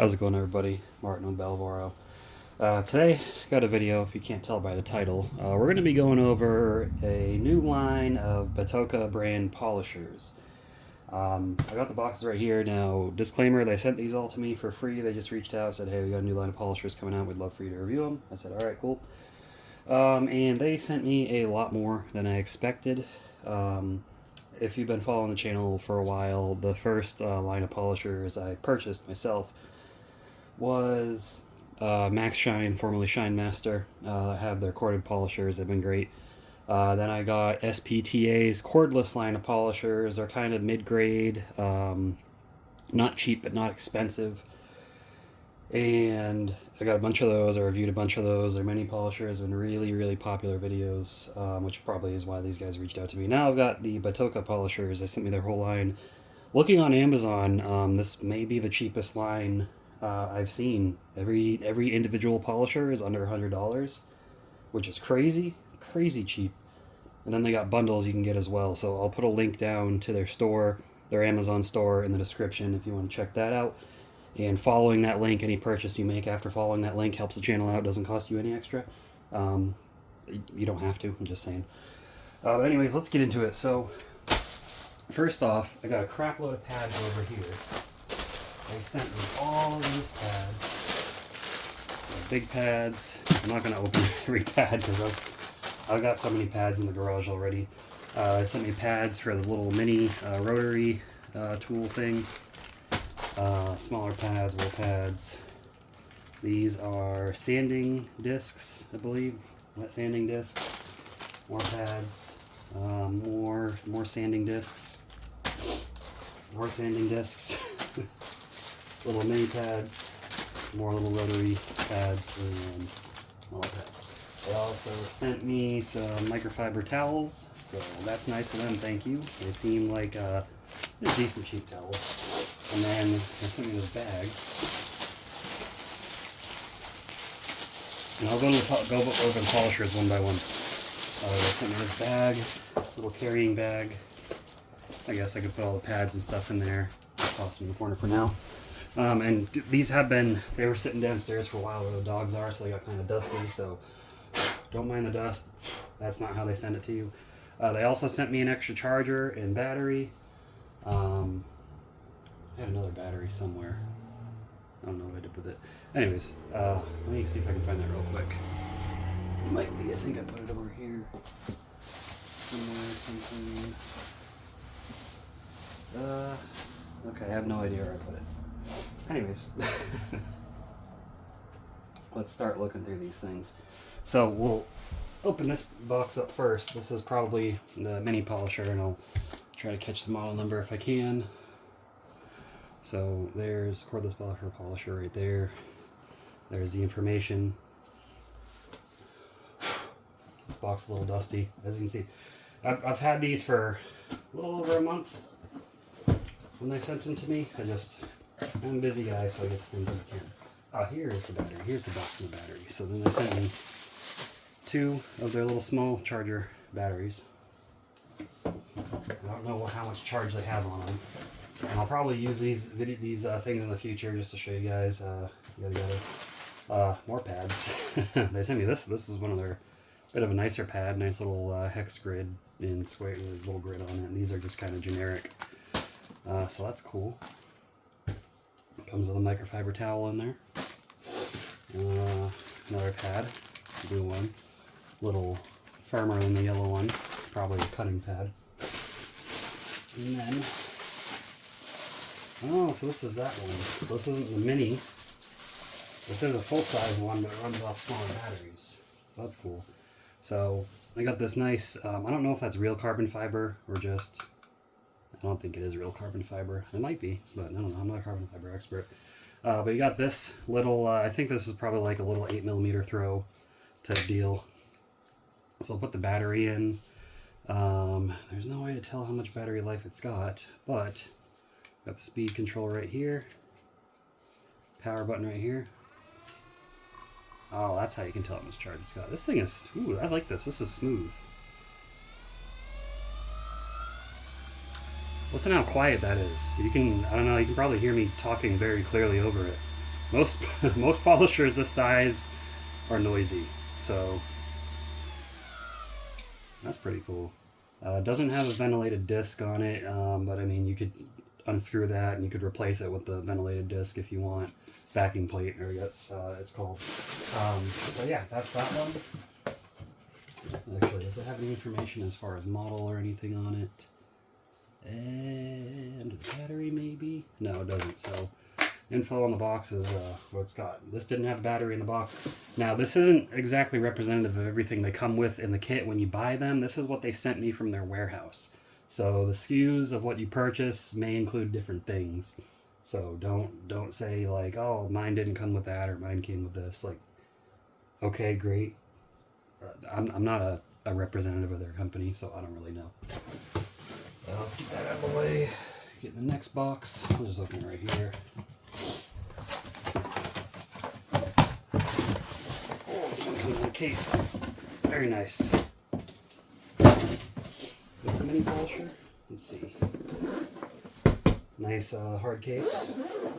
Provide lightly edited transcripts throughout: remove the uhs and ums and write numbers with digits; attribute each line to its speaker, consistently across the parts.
Speaker 1: How's it going, everybody? Martin Belvoro. Today, got a video, if you can't tell by the title. We're going to be going over a new line of Batoca brand polishers. I got the boxes right here. Now, disclaimer, they sent these all to me for free. They just reached out, said, hey, we got a new line of polishers coming out. We'd love for you to review them. I said, all right, cool. And they sent me a lot more than I expected. If you've been following the channel for a while, the first line of polishers I purchased myself was Max Shine, formerly Shine Master. I have their corded polishers. They've been great. Then I got SPTA's cordless line of polishers. They're kind of mid-grade, not cheap but not expensive. And I got a bunch of those. I reviewed a bunch of those. Their mini polishers have been really, really popular videos, which probably is why these guys reached out to me. Now I've got the Batoca polishers. They sent me their whole line. Looking on Amazon, this may be the cheapest line I've seen. Every individual polisher is under $100, which is crazy cheap. And then they got bundles you can get as well. So I'll put a link down to their store, their Amazon store, in the description if you want to check that out. And following that link, any purchase you make after following that link helps the channel out. Doesn't cost you any extra. You don't have to. I'm just saying. But anyways, let's get into it. So first off, I got a crap load of pads over here. They sent me all of these pads. Big pads. I'm not going to open every pad because I've got so many pads in the garage already. They sent me pads for the little mini rotary tool thing. Smaller pads, wool pads. These are sanding discs, I believe. Wet sanding discs. More pads. More sanding discs. More sanding discs. Little mini pads. More little rotary pads and smaller pads. They also sent me some microfiber towels, so that's nice of them. Thank you. They seem like decent cheap towels. And then they sent me this bag. And I'll go over the polishers one by one. They sent me this bag, little carrying bag. I guess I could put all the pads and stuff in there. I'll toss them in the corner for now. And these they were sitting downstairs for a while where the dogs are, so they got kind of dusty, so don't mind the dust. That's not how they send it to you. They also sent me an extra charger and battery. I had another battery somewhere. I don't know what I did with it. Anyways, let me see if I can find that real quick. It might be, I think I put it over here. Somewhere, something. Okay, I have no idea where I put it. Anyways, let's start looking through these things. So we'll open this box up first. This is probably the mini polisher, and I'll try to catch the model number if I can. So there's cordless polisher right there. There's the information. This box is a little dusty, as you can see. I've had these for a little over a month when they sent them to me. I'm a busy guy, so I get the things when I can. Oh, here's the battery. Here's the box of the battery. So then they sent me 2 of their little small charger batteries. I don't know how much charge they have on them. And I'll probably use these things in the future just to show you guys. More pads. They sent me this. This is one of their bit of a nicer pad. Nice little hex grid and square little grid on it. And these are just kind of generic. So that's cool. Comes with a microfiber towel in there. Another pad, blue one, little firmer than the yellow one, probably a cutting pad. And then, so this is that one. So this isn't the mini. This is a full-size one, but it runs off smaller batteries. So that's cool. So I got this nice. I don't know if that's real carbon fiber or just. I don't think it is real carbon fiber. It might be, but I don't know. I'm not a carbon fiber expert. But you got this little, I think this is probably like a little 8mm throw type deal. So I'll put the battery in. There's no way to tell how much battery life it's got, but got the speed control right here. Power button right here. Oh, that's how you can tell how much charge it's got. This thing is, ooh, I like this. This is smooth. Listen how quiet that is. You can, I don't know, you can probably hear me talking very clearly over it. Most most polishers this size are noisy, so that's pretty cool. It doesn't have a ventilated disc on it, but I mean, you could unscrew that and you could replace it with the ventilated disc if you want. Backing plate, or yes, it's called. But yeah, that's that one. Actually, does it have any information as far as model or anything on it? And the battery, maybe? No, it doesn't. So, info on the box is what it's got. This didn't have a battery in the box. Now, this isn't exactly representative of everything they come with in the kit when you buy them. This is what they sent me from their warehouse. So the SKUs of what you purchase may include different things. So don't say like, oh, mine didn't come with that or mine came with this. Like, okay, great. I'm not a representative of their company, so I don't really know. Let's get that out of the way. Get in the next box. I'm just looking right here. This one comes in a case. Very nice. This a mini polisher? Let's see. Nice hard case.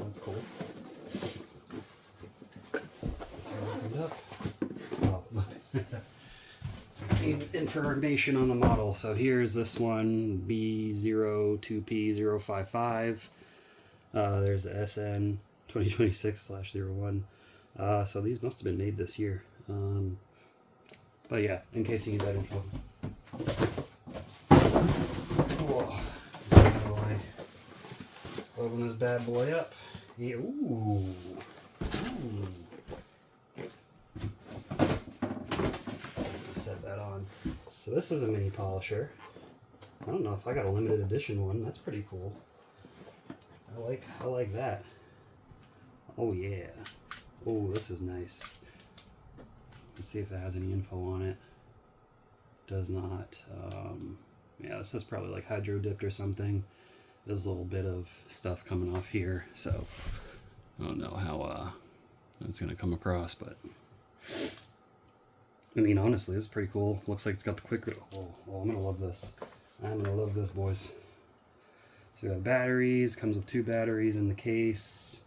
Speaker 1: That's cool. Open it up. Oh. Information on the model. So here's this one, B02P055. There's the SN 2026/01. So these must have been made this year. But yeah, in case you need that info. Cool. Open this bad boy up. Yeah, ooh. Set that on. So this is a mini polisher. I don't know if I got a limited edition one. That's pretty cool. I like that. Oh yeah. Oh, this is nice. Let's see if it has any info on it. Does not. Yeah, this is probably like hydro dipped or something. There's a little bit of stuff coming off here, so I don't know how that's gonna come across, but I mean, honestly, it's pretty cool. Looks like it's got the quick. Oh, I'm gonna love this. I'm gonna love this, boys. So we have batteries. Comes with 2 batteries in the case.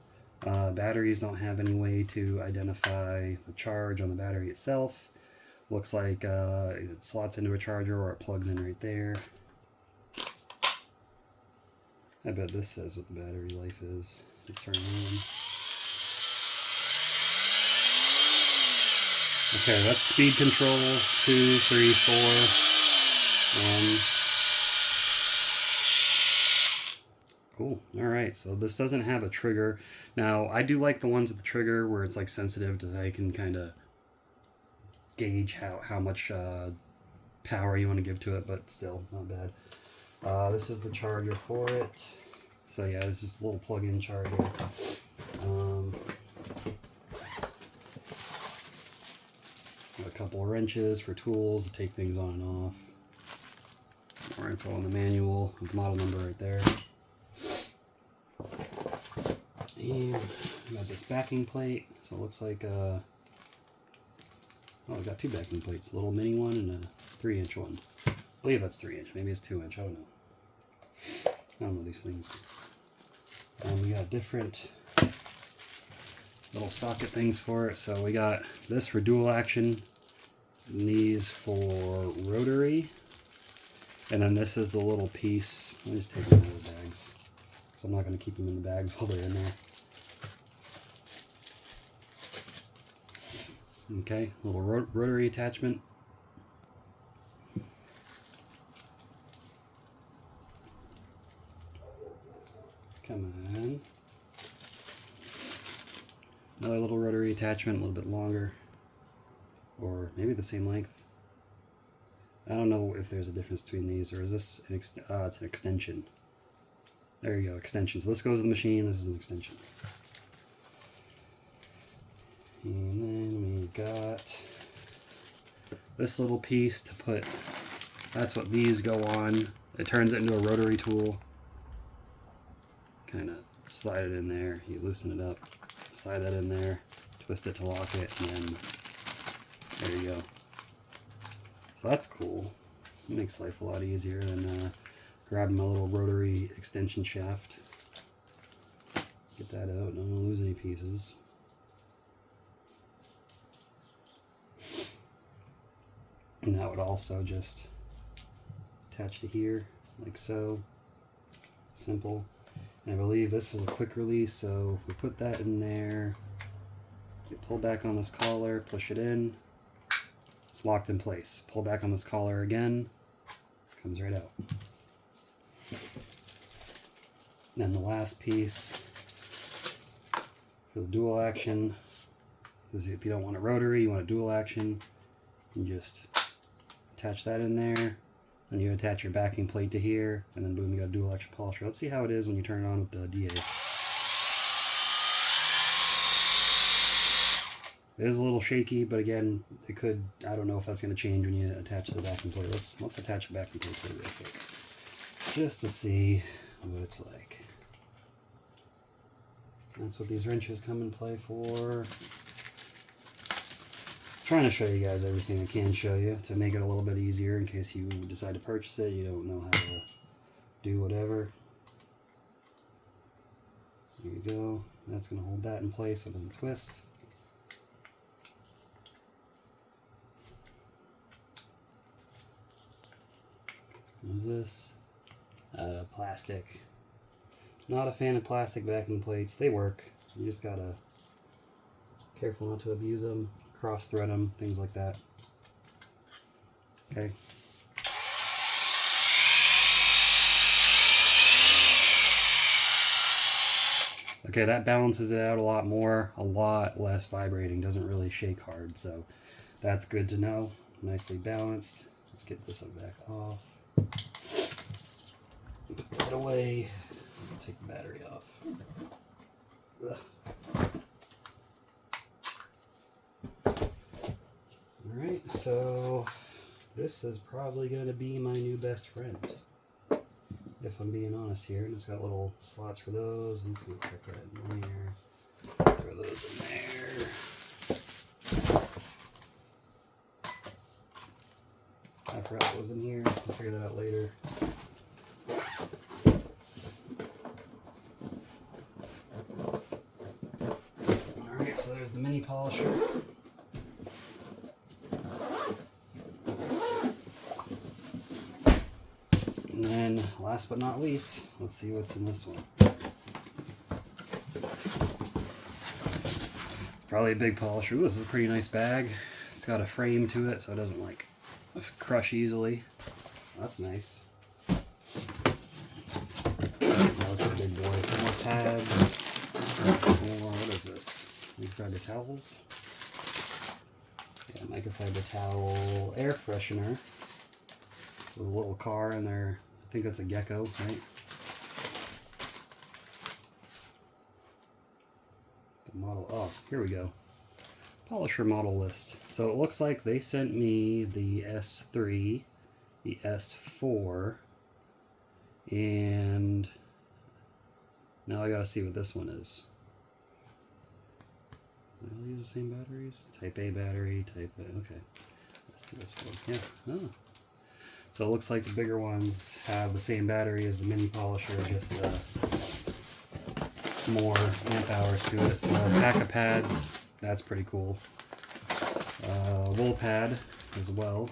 Speaker 1: Batteries don't have any way to identify the charge on the battery itself. Looks like it slots into a charger or it plugs in right there. I bet this says what the battery life is. Let's turn it on. Okay, that's speed control. 2, 3, 4. Cool. Alright, so this doesn't have a trigger. Now, I do like the ones with the trigger where it's like sensitive to, I can kind of gauge how much power you want to give to it, but still, not bad. This is the charger for it. So yeah, this is a little plug-in charger. Got a couple of wrenches for tools to take things on and off. More info on the manual with the model number right there. And we got this backing plate. So it looks like oh, we got 2 backing plates. A little mini one and a 3-inch one. I believe that's 3-inch. Maybe it's 2-inch. I don't know. I don't know these things. We got different little socket things for it. So we got this for dual action, and these for rotary, and then this is the little piece. Let me just take them out of the bags, because I'm not going to keep them in the bags while they're in there. Okay, little rotary attachment. Come on. Another little rotary attachment, a little bit longer. Or maybe the same length. I don't know if there's a difference between these, or is this an it's an extension. There you go, extension. So this goes to the machine, this is an extension. And then we got this little piece to put, that's what these go on. It turns it into a rotary tool. Kind of slide it in there, you loosen it up, slide that in there, twist it to lock it, and then there you go. So that's cool. It makes life a lot easier than grabbing my little rotary extension shaft. Get that out, don't want to lose any pieces. And that would also just attach to here, like so. Simple. And I believe this is a quick release, so if we put that in there, you pull back on this collar, push it in, it's locked in place. Pull back on this collar again, comes right out. Then the last piece for the dual action is if you don't want a rotary, you want a dual action, you just attach that in there, and you attach your backing plate to here, and then boom, you got a dual action polisher. Let's see how it is when you turn it on with the DA. It is a little shaky, but again, it could, I don't know if that's going to change when you attach the backing plate. Let's attach a backing plate to it real quick, just to see what it's like. That's what these wrenches come in play for. Trying to show you guys everything I can show you to make it a little bit easier in case you decide to purchase it, you don't know how to do whatever. There you go. That's going to hold that in place so it doesn't twist. What is this? Plastic. Not a fan of plastic backing plates. They work. You just gotta careful not to abuse them. Cross thread them, things like that. Okay. Okay, that balances it out a lot more, a lot less vibrating, doesn't really shake hard, so that's good to know. Nicely balanced. Let's get this one back off. Put that away. Take the battery off. Alright, so this is probably going to be my new best friend, if I'm being honest here. And it's got little slots for those. I'm just going to put that in there. Throw those in there. I forgot what was in here. I'll figure that out later. Alright, so there's the mini polisher. And then, last but not least, let's see what's in this one. Probably a big polisher. Ooh, this is a pretty nice bag. It's got a frame to it, so it doesn't like crush easily. That's nice. That's a big boy. More pads. More, what is this? Microfiber towels. Yeah, microfiber towel air freshener. With a little car in there. I think that's a Gecko, right? The model. Oh, here we go. Polisher model list. So it looks like they sent me the S3, the S4, and now I gotta see what this one is. Do they all use the same batteries? Type A battery, Type A. Okay. S2, S4. Yeah. Oh. So it looks like the bigger ones have the same battery as the mini polisher, just more amp hours to it. So a pack of pads, that's pretty cool. Wool pad as well.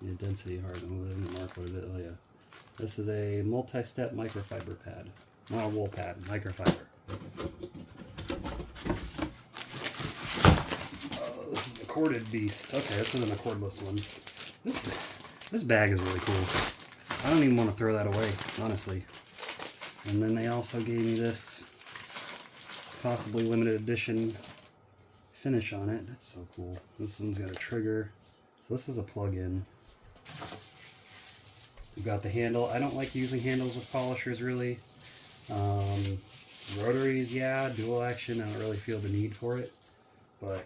Speaker 1: Yeah, density hard. Oh, they didn't mark what it is. Oh yeah. This is a multi-step microfiber pad. Not a wool pad, microfiber. Oh, this is a corded beast. Okay, this isn't a cordless one. This bag is really cool. I don't even want to throw that away, honestly. And then they also gave me this possibly limited edition finish on it. That's so cool. This one's got a trigger. So this is a plug-in. We've got the handle. I don't like using handles with polishers, really. Rotaries, yeah. Dual action, I don't really feel the need for it. But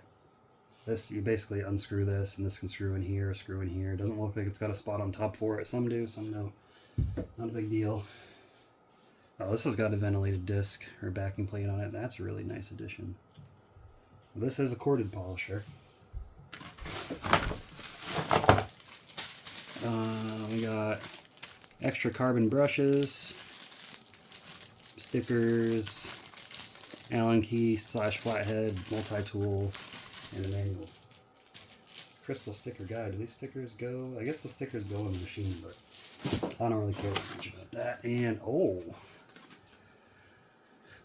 Speaker 1: this, you basically unscrew this, and this can screw in here, screw in here. It doesn't look like it's got a spot on top for it. Some do, some don't. Not a big deal. Oh, this has got a ventilated disc or backing plate on it. That's a really nice addition. This is a corded polisher. We got extra carbon brushes, some stickers, Allen key / flathead, multi-tool, and a manual. Let's crystal sticker guide. Do these stickers go? I guess the stickers go in the machine, but I don't really care much about that. And, oh,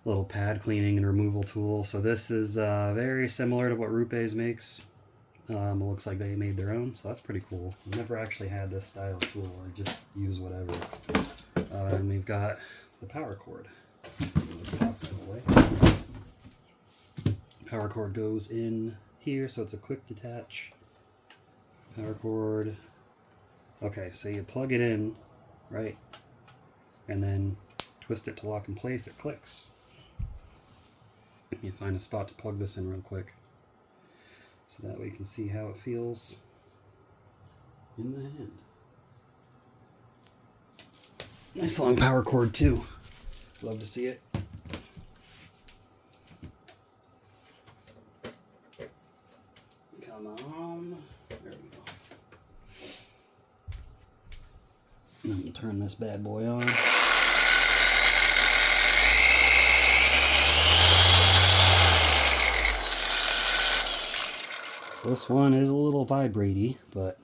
Speaker 1: little pad cleaning and removal tool. So this is very similar to what Rupe's makes. It looks like they made their own, so that's pretty cool. I've never actually had this style tool, or just use whatever. And we've got the power cord. Pops out of the way. Power cord goes in here, so it's a quick detach. Power cord. Okay, so you plug it in, right? And then twist it to lock in place. It clicks. You find a spot to plug this in real quick, so that way you can see how it feels in the hand. Nice long power cord too. Love to see it. Come on. There we go. I'm going to turn this bad boy on. This one is a little vibraty, but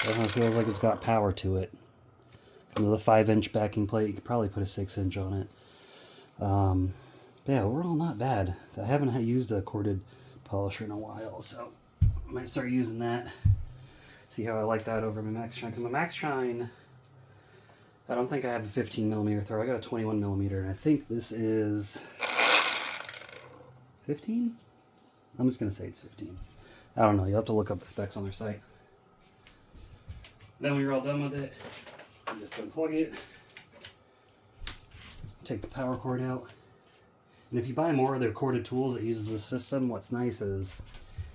Speaker 1: definitely feels like it's got power to it. Comes with a 5-inch backing plate. You could probably put a 6-inch on it. Yeah, overall not bad. I haven't used a corded polisher in a while, so I might start using that. See how I like that over my Max Shine. Because my Max Shine, I don't think I have a 15mm throw. I got a 21mm, and I think this is 15? I'm just going to say it's 15. I don't know. You'll have to look up the specs on their site. Then when you're all done with it, you just unplug it, take the power cord out. And if you buy more of their corded tools that uses the system, what's nice is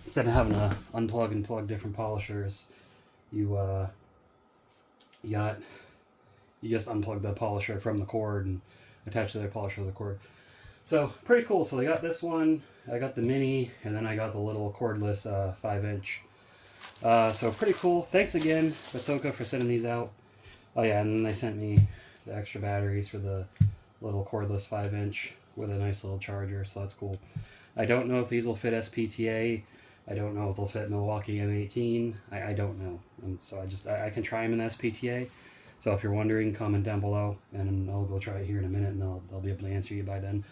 Speaker 1: instead of having to unplug and plug different polishers, you just unplug the polisher from the cord and attach the other polisher to the cord. So pretty cool. So they got this one, I got the mini, and then I got the little cordless 5-inch. So pretty cool. Thanks again, Batoca, for sending these out. Oh yeah, and then they sent me the extra batteries for the little cordless 5-inch with a nice little charger, so that's cool. I don't know if these will fit SPTA. I don't know if they'll fit Milwaukee M18. I don't know. So I can try them in SPTA. So if you're wondering, comment down below, and I'll go try it here in a minute, and I'll be able to answer you by then.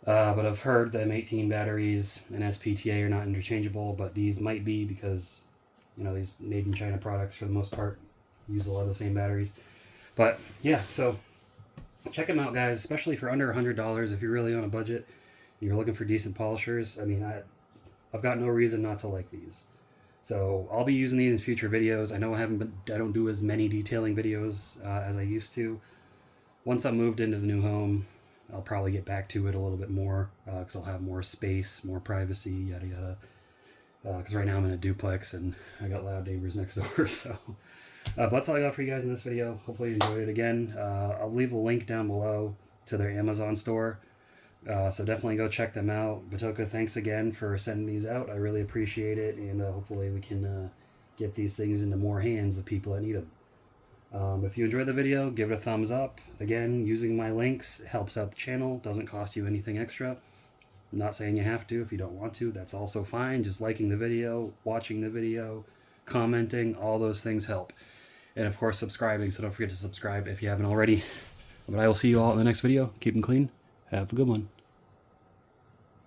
Speaker 1: But I've heard the M18 batteries and SPTA are not interchangeable, but these might be because, you know, these made in China products for the most part use a lot of the same batteries. But yeah, so check them out, guys, especially for under $100 if you're really on a budget and you're looking for decent polishers. I mean, I've got no reason not to like these. So I'll be using these in future videos. I know I don't do as many detailing videos as I used to. Once I'm moved into the new home, I'll probably get back to it a little bit more because I'll have more space, more privacy, yada yada. Because right now I'm in a duplex and I got loud neighbors next door. So but that's all I got for you guys in this video. Hopefully you enjoyed it. Again, I'll leave a link down below to their Amazon store. So definitely go check them out. Batoca, thanks again for sending these out. I really appreciate it, and hopefully we can get these things into more hands of people that need them. If you enjoyed the video, give it a thumbs up. Again, using my links helps out the channel. Doesn't cost you anything extra. I'm not saying you have to if you don't want to. That's also fine. Just liking the video, watching the video, commenting, all those things help. And of course, subscribing, so don't forget to subscribe if you haven't already. But I will see you all in the next video. Keep them clean. Have a good one.